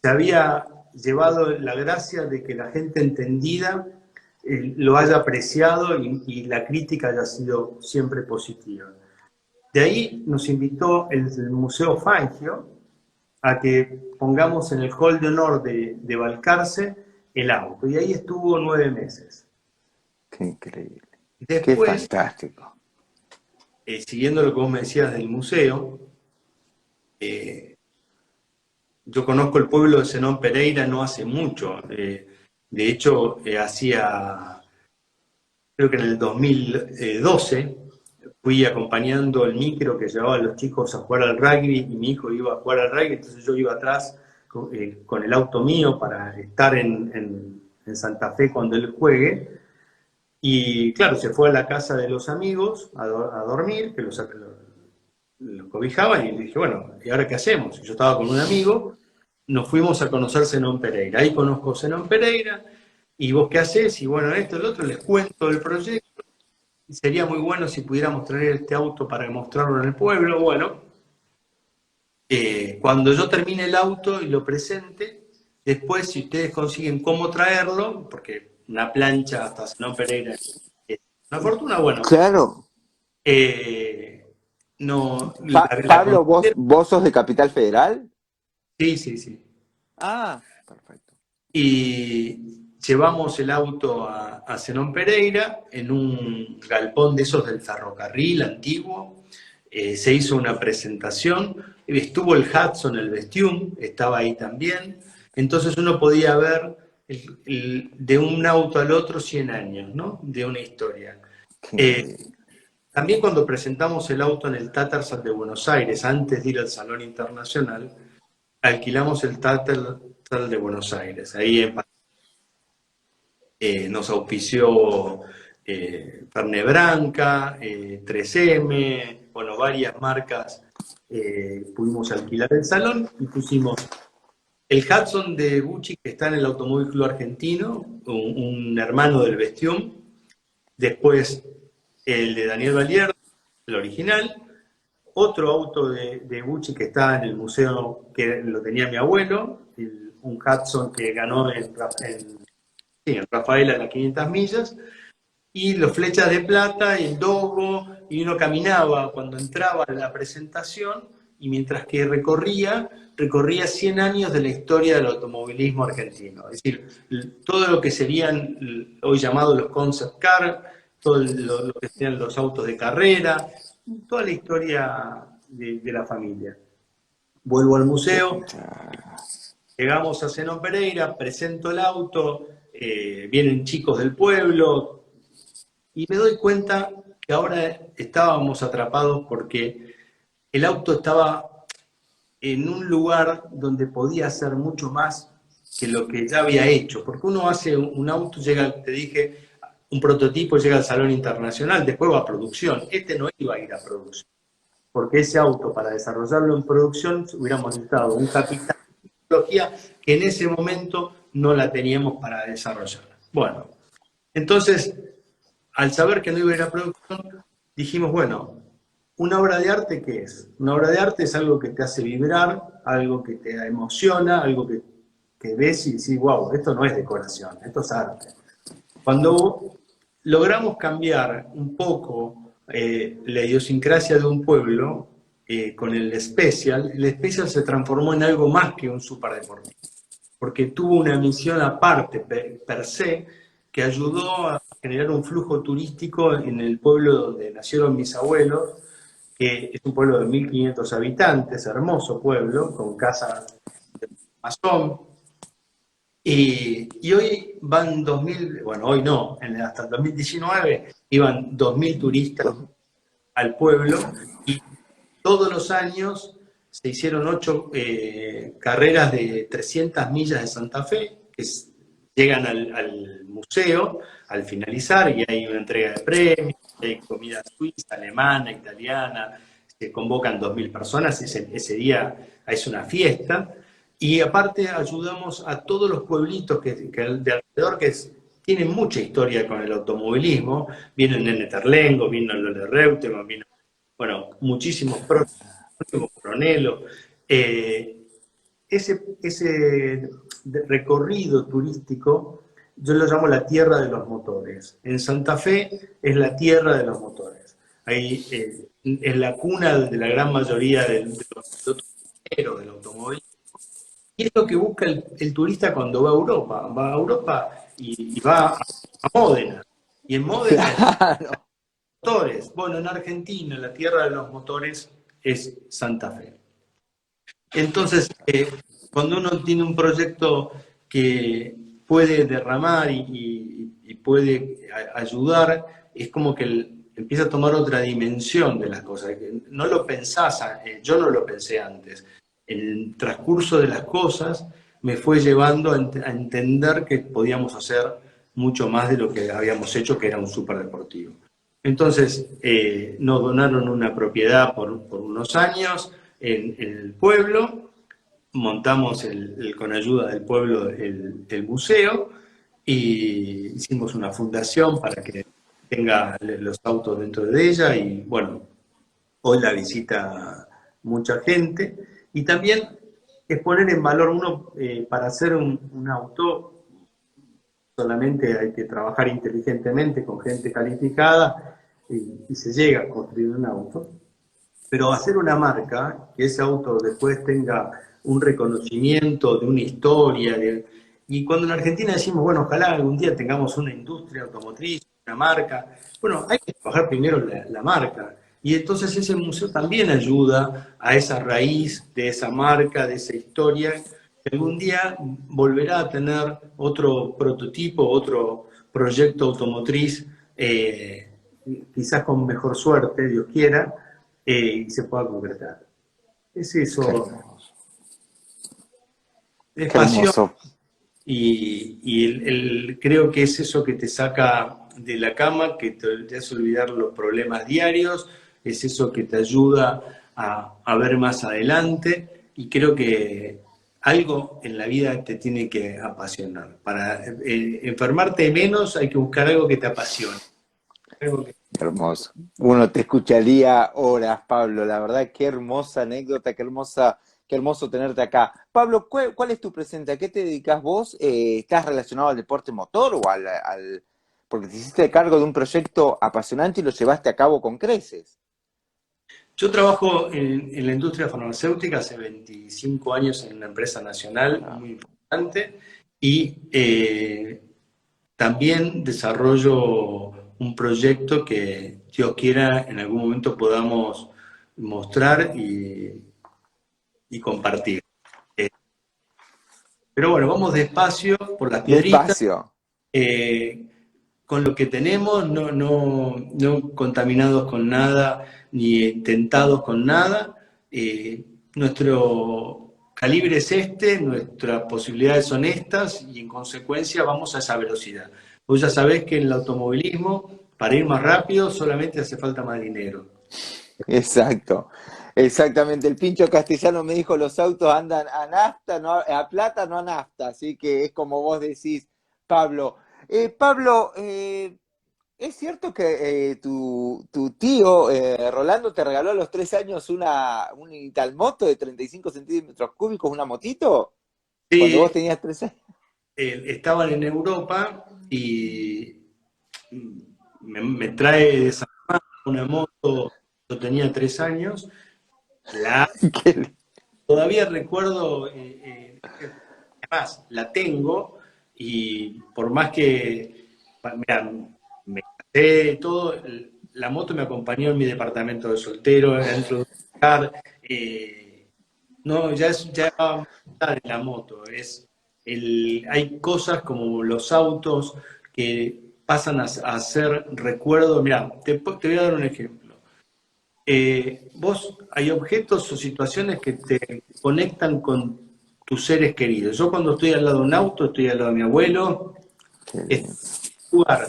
Se había llevado la gracia de que la gente entendida lo haya apreciado, y la crítica haya sido siempre positiva. De ahí nos invitó el Museo Fangio a que pongamos en el hall de honor de Balcarce el auto. Y ahí estuvo 9 meses. Qué increíble. Qué Después, fantástico. siguiendo lo que vos me decías del museo, yo conozco el pueblo de Zenón Pereira no hace mucho. De hecho, creo que en el 2012, fui acompañando el micro que llevaba a los chicos a jugar al rugby, y mi hijo iba a jugar al rugby, entonces yo iba atrás con el auto mío para estar en Santa Fe cuando él juegue. Y claro, se fue a la casa de los amigos a dormir, que los cobijaban, y dije, bueno, ¿y ahora qué hacemos? Yo estaba con un amigo, nos fuimos a conocer Zenón Pereira. Ahí conozco Zenón Pereira, y vos qué hacés, y bueno, esto, el otro, les cuento el proyecto. Sería muy bueno si pudiéramos traer este auto para mostrarlo en el pueblo. Bueno, cuando yo termine el auto y lo presente, después si ustedes consiguen cómo traerlo, porque una plancha hasta Zenón Pereira es una fortuna, bueno, Claro. no, Pablo, ¿vos sos de Capital Federal? sí, sí, sí. Ah, perfecto. Y llevamos el auto a Zenón Pereira en un galpón de esos del ferrocarril antiguo. Se hizo una presentación, estuvo el Hudson, el Vestium, estaba ahí también. Entonces uno podía ver de un auto al otro 100 años, ¿no? De una historia. También cuando presentamos el auto en el Tattersall de Buenos Aires, antes de ir al Salón Internacional, alquilamos el Tattersall de Buenos Aires. Ahí nos auspició Perne Branca, 3M, bueno, varias marcas. Pudimos alquilar el salón y pusimos el Hudson de Gucci, que está en el Automóvil Club Argentino, un hermano del Vestium. Después el de Daniel Valier, el original. Otro auto de Gucci que está en el museo, que lo tenía mi abuelo, un Hudson que ganó en Rafaela las 500 millas. y los flechas de plata, el dogo, y uno caminaba cuando entraba a la presentación, y mientras que recorría 100 años de la historia del automovilismo argentino. Es decir, todo lo que serían hoy llamados los concept car, todo lo que serían los autos de carrera, toda la historia de la familia. Vuelvo al museo, llegamos a Zenón Pereira, presento el auto, vienen chicos del pueblo, y me doy cuenta que ahora estábamos atrapados porque el auto estaba en un lugar donde podía hacer mucho más que lo que ya había hecho. Porque uno hace un auto, llega, te dije, un prototipo llega al Salón Internacional, después va a producción. Este no iba a ir a producción, porque ese auto, para desarrollarlo en producción, hubiéramos necesitado un capital de tecnología que en ese momento no la teníamos para desarrollar. Bueno, entonces, al saber que no iba a ir a producción, dijimos, bueno, ¿una obra de arte qué es? Una obra de arte es algo que te hace vibrar, algo que te emociona, algo que ves y decís, wow, esto no es decoración, esto es arte. Cuando logramos cambiar un poco la idiosincrasia de un pueblo con el Special se transformó en algo más que un superdeportivo, porque tuvo una misión aparte, per se, que ayudó a generar un flujo turístico en el pueblo donde nacieron mis abuelos, que es un pueblo de 1.500 habitantes, hermoso pueblo, con casas de masón. Y hoy van 2.000, bueno, hoy no, hasta el 2019 iban 2.000 turistas al pueblo, y todos los años se hicieron 8 carreras de 300 millas de Santa Fe, que llegan al museo al finalizar, y hay una entrega de premios, hay comida suiza, alemana, italiana, se convocan 2.000 personas, ese día es una fiesta, y aparte ayudamos a todos los pueblitos que de alrededor tienen mucha historia con el automovilismo. Vino el Nene Terlengo, vino el Lole Reutemann, vino, bueno, muchísimos Coronelo. Ese recorrido turístico yo lo llamo la tierra de los motores. En Santa Fe es la tierra de los motores. Ahí es la cuna de la gran mayoría de los del automovilismo. Y es lo que busca el turista cuando va a Europa. Va a Europa y va a Módena. Y en Módena Claro. motores. Bueno, en Argentina la tierra de los motores es Santa Fe. Entonces, cuando uno tiene un proyecto que puede derramar y puede ayudar, es como que empieza a tomar otra dimensión de las cosas. No lo pensás, yo no lo pensé antes. El transcurso de las cosas me fue llevando a entender que podíamos hacer mucho más de lo que habíamos hecho, que era un superdeportivo. Entonces, nos donaron una propiedad por unos años en el pueblo, montamos con ayuda del pueblo el museo, y hicimos una fundación para que tenga los autos dentro de ella, y bueno, hoy la visita mucha gente. Y también es poner en valor uno, para hacer un auto, solamente hay que trabajar inteligentemente con gente calificada y se llega a construir un auto. Pero hacer una marca, que ese auto después tenga un reconocimiento de una historia. Y cuando en Argentina decimos, bueno, ojalá algún día tengamos una industria automotriz, una marca, bueno, hay que trabajar primero la marca. Y entonces ese museo también ayuda a esa raíz de esa marca, de esa historia, que algún día volverá a tener otro prototipo, otro proyecto automotriz, quizás con mejor suerte, Dios quiera, y se pueda concretar. Es eso, es Qué pasión, hermoso. y creo que es eso que te saca de la cama, que te hace olvidar los problemas diarios, es eso que te ayuda a ver más adelante, y creo que algo en la vida te tiene que apasionar. Para enfermarte menos hay que buscar algo que te apasione. Algo que... Hermoso. Uno te escucharía horas, Pablo. La verdad, qué hermosa anécdota, qué hermoso tenerte acá. Pablo, ¿cuál es tu presente? ¿A qué te dedicas vos? ¿Estás relacionado al deporte motor o porque te hiciste cargo de un proyecto apasionante y lo llevaste a cabo con creces. Yo trabajo en la industria farmacéutica hace 25 años en una empresa nacional Ah, muy importante y también desarrollo un proyecto que Dios quiera en algún momento podamos mostrar y compartir. Eh, pero bueno, vamos despacio por las piedritas, despacio. eh, con lo que tenemos, no contaminados con nada, ni tentados con nada. Nuestro calibre es este, nuestras posibilidades son estas y en consecuencia vamos a esa velocidad. Vos ya sabés que en el automovilismo, para ir más rápido, solamente hace falta más dinero. Exacto, exactamente. El Pincho Castellano me dijo, los autos andan a nafta, no a plata, no a nafta. Así que es como vos decís, Pablo. Pablo, ¿es cierto que tu tío Rolando te regaló a los 3 años un Italmoto de 35 centímetros cúbicos, una motito? Cuando vos Sí, tenías 3 años. estaban en Europa y me trae de San Juan una moto, yo tenía 3 años, la todavía recuerdo, además, la tengo y por más que, mira, me casé, todo, la moto me acompañó en mi departamento de soltero, dentro de un lugar, no, ya va más allá de la moto, hay cosas como los autos que pasan a ser recuerdo. Mira, te voy a dar un ejemplo. Vos hay objetos o situaciones que te conectan con tus seres queridos. Yo cuando estoy al lado de un auto, estoy al lado de mi abuelo, Qué este lindo. lugar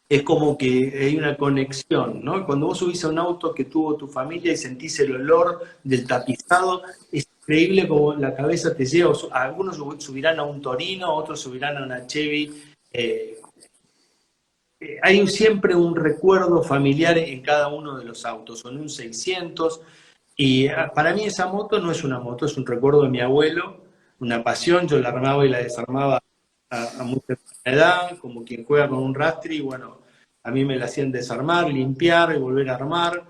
es como que hay una conexión, ¿no? Cuando vos subís a un auto que tuvo tu familia y sentís el olor del tapizado, es increíble como la cabeza te lleva. Algunos subirán a un Torino, otros subirán a una Chevy. eh, Hay siempre un recuerdo familiar en cada uno de los autos, o en un 600. Y para mí esa moto no es una moto, es un recuerdo de mi abuelo, una pasión. Yo la armaba y la desarmaba a muy temprana edad, como quien juega con un rastri. Bueno, a mí me la hacían desarmar, limpiar y volver a armar.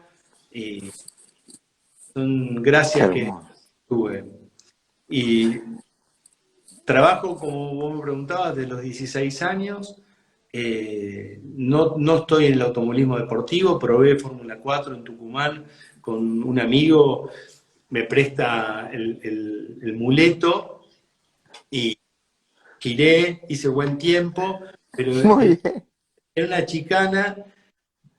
Y son Qué gracias que hermoso. tuve. Y trabajo, como vos me preguntabas, de los 16 años. No estoy en el automovilismo deportivo, probé Fórmula 4 en Tucumán con un amigo, me presta el muleto y giré, hice buen tiempo, pero Muy bien. en una chicana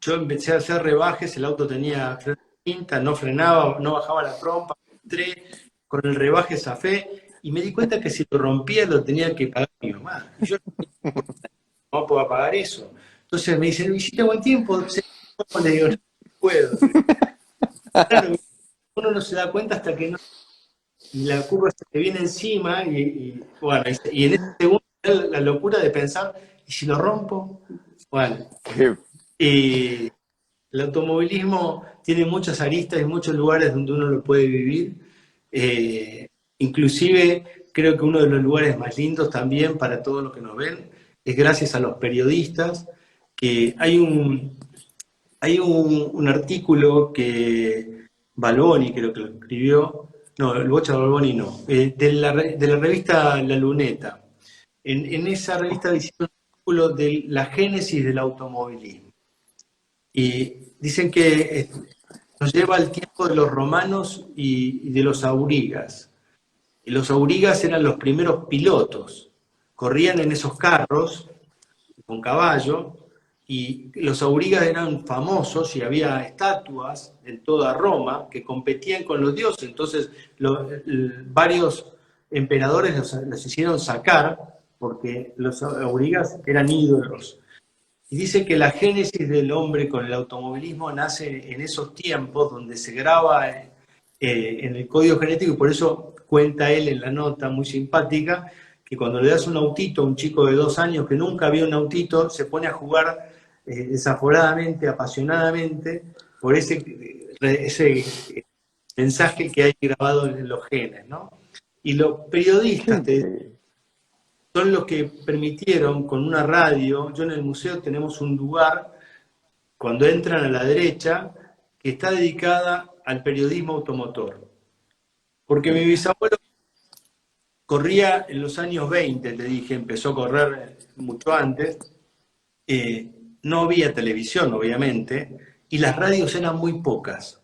yo empecé a hacer rebajes, el auto tenía freno de cinta, no frenaba, no bajaba la trompa, entré con el rebaje zafé y me di cuenta que si lo rompía lo tenía que pagar mi mamá. Y yo no puedo pagar eso. Entonces me dicen, ¿hiciste buen tiempo? Sí. No, le digo, no puedo. Claro, uno no se da cuenta hasta que no, la curva se te viene encima bueno, y en ese segundo la locura de pensar, ¿y si lo rompo? Bueno, Qué- y el automovilismo tiene muchas aristas y muchos lugares donde uno lo puede vivir. Eh, Inclusive creo que uno de los lugares más lindos también para todos los que nos ven es gracias a los periodistas, que hay un artículo que Balboni creo que lo escribió, no, el Bocha Balboni no, de la revista La Luneta. En esa revista hicieron un artículo de la génesis del automovilismo. Y dicen que nos lleva al tiempo de los romanos y de los aurigas. Y los aurigas eran los primeros pilotos, corrían en esos carros con caballo, y los aurigas eran famosos y había estatuas en toda Roma que competían con los dioses. Entonces varios emperadores los hicieron sacar porque los aurigas eran ídolos. Y dice que la génesis del hombre con el automovilismo nace en esos tiempos donde se graba en el código genético, y por eso cuenta él en la nota muy simpática que cuando le das un autito a un chico de 2 años que nunca vio un autito, se pone a jugar desaforadamente, apasionadamente, por ese mensaje que hay grabado en los genes, ¿no? Y los qué periodistas te increíble. son los que permitieron con una radio, yo en el museo tenemos un lugar, cuando entran a la derecha, que está dedicada al periodismo automotor. Porque mi bisabuelo corría en los años 20, te dije, empezó a correr mucho antes, no había televisión, obviamente, y las radios eran muy pocas.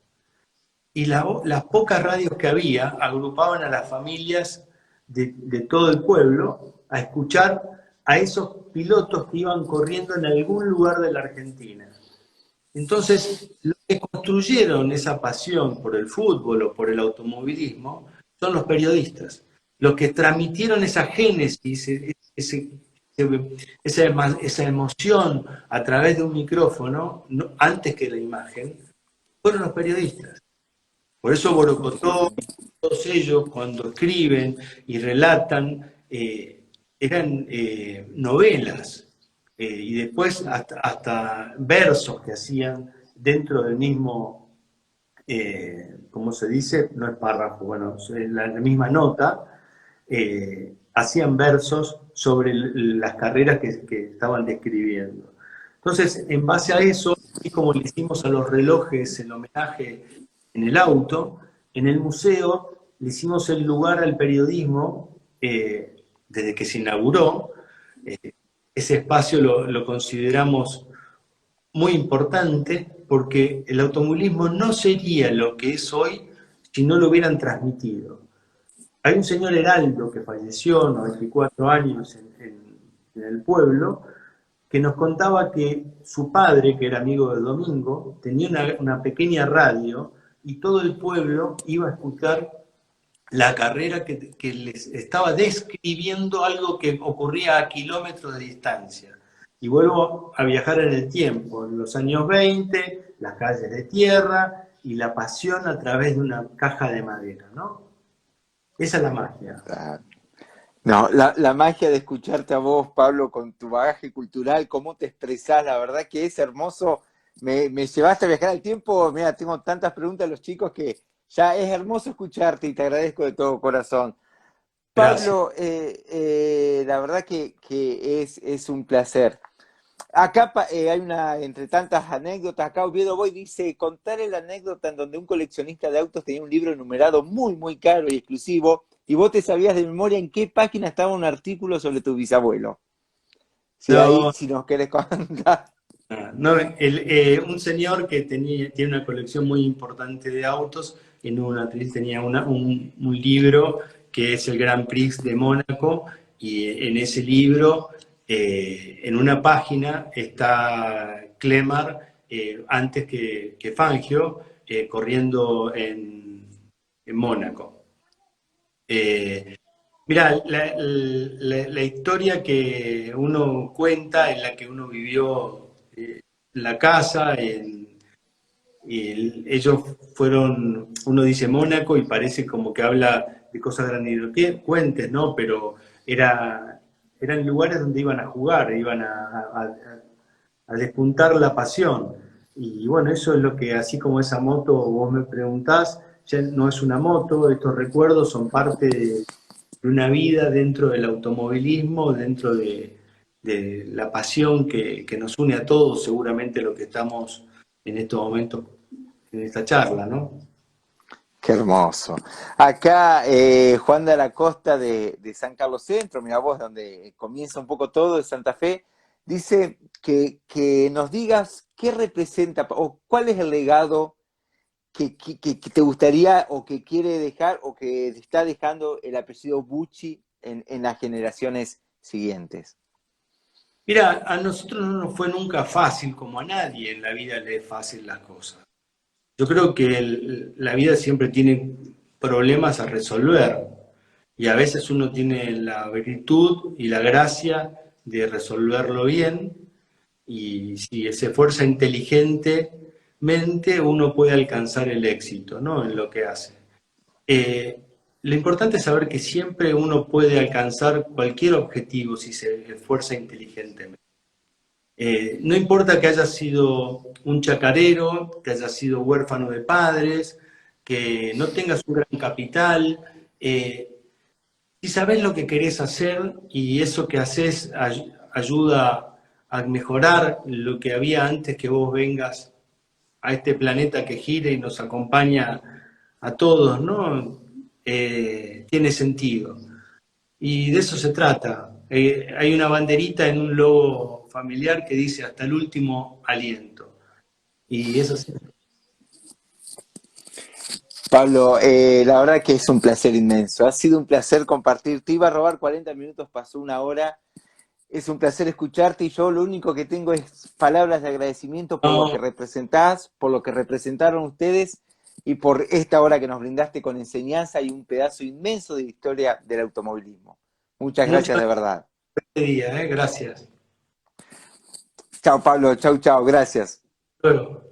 Y las pocas radios que había agrupaban a las familias de todo el pueblo a escuchar a esos pilotos que iban corriendo en algún lugar de la Argentina. Entonces, los que construyeron esa pasión por el fútbol o por el automovilismo son los periodistas. Los que transmitieron esa génesis, esa emoción a través de un micrófono, antes que la imagen, fueron los periodistas. Por eso Borocotó, todos ellos, cuando escriben y relatan, eran novelas, y después hasta versos que hacían dentro del mismo, ¿cómo se dice? No es párrafo, bueno, la misma nota, hacían versos sobre las carreras que estaban describiendo. Entonces, en base a eso, y como le hicimos a los relojes el homenaje en el auto, en el museo le hicimos el lugar al periodismo desde que se inauguró. Ese espacio lo consideramos muy importante porque el automovilismo no sería lo que es hoy si no lo hubieran transmitido. Hay un señor Heraldo que falleció, 94 años, en el pueblo, que nos contaba que su padre, que era amigo de Domingo, tenía una pequeña radio y todo el pueblo iba a escuchar la carrera que les estaba describiendo algo que ocurría a kilómetros de distancia. Y vuelvo a viajar en el tiempo, en los años 20, las calles de tierra y la pasión a través de una caja de madera, ¿no? Esa es la magia. No, la magia de escucharte a vos, Pablo, con tu bagaje cultural, cómo te expresás, la verdad que es hermoso. Me llevaste a viajar al tiempo. Mira, tengo tantas preguntas a los chicos que ya es hermoso escucharte y te agradezco de todo corazón. Gracias. Pablo, la verdad que es un placer. Acá hay una, entre tantas anécdotas, acá Oviedo Boy dice, contar la anécdota en donde un coleccionista de autos tenía un libro numerado muy, muy caro y exclusivo, y vos te sabías de memoria en qué página estaba un artículo sobre tu bisabuelo. Si ahí, No, si nos querés contar. no, un señor que tiene una colección muy importante de autos, en una atril tenía un libro que es el Grand Prix de Mónaco, y en ese libro, en una página, está Clemar, antes que Fangio, corriendo en Mónaco. Mira, la historia que uno cuenta, en la que uno vivió en la casa, ellos fueron, uno dice Mónaco y parece como que habla de cosas grandilocuentes, ¿no? Pero eran lugares donde iban a jugar, iban a despuntar la pasión. Y bueno, eso es lo que, así como esa moto, vos me preguntás, ya no es una moto, estos recuerdos son parte de una vida dentro del automovilismo, dentro de la pasión que nos une a todos, seguramente lo que estamos en estos momentos en esta charla, ¿no? Qué hermoso. Acá Juan de la Costa de San Carlos Centro, mira vos, donde comienza un poco todo, de Santa Fe, dice que nos digas qué representa o cuál es el legado que te gustaría o que quiere dejar o que está dejando el apellido Bucci en las generaciones siguientes. Mira, a nosotros no nos fue nunca fácil, como a nadie en la vida le es fácil las cosas. Yo creo que la vida siempre tiene problemas a resolver y a veces uno tiene la virtud y la gracia de resolverlo bien, y si se esfuerza inteligentemente uno puede alcanzar el éxito, ¿no? En lo que hace. Lo importante es saber que siempre uno puede alcanzar cualquier objetivo si se esfuerza inteligentemente. No importa que hayas sido un chacarero, que hayas sido huérfano de padres, que no tengas un gran capital, si sabés lo que querés hacer y eso que haces ayuda a mejorar lo que había antes que vos vengas a este planeta que gira y nos acompaña a todos, ¿no? Tiene sentido. Y de eso se trata. Hay una banderita en un logo familiar que dice hasta el último aliento. Y eso sí. Pablo, la verdad que es un placer inmenso. Ha sido un placer compartir. Te iba a robar 40 minutos, pasó una hora. Es un placer escucharte y yo lo único que tengo es palabras de agradecimiento por lo que No, representás, por lo que representaron ustedes y por esta hora que nos brindaste con enseñanza y un pedazo inmenso de historia del automovilismo. Muchas muchas gracias de gracias verdad. por este día, ¿eh? Gracias. Chao Pablo, chau, chau, gracias. Luego.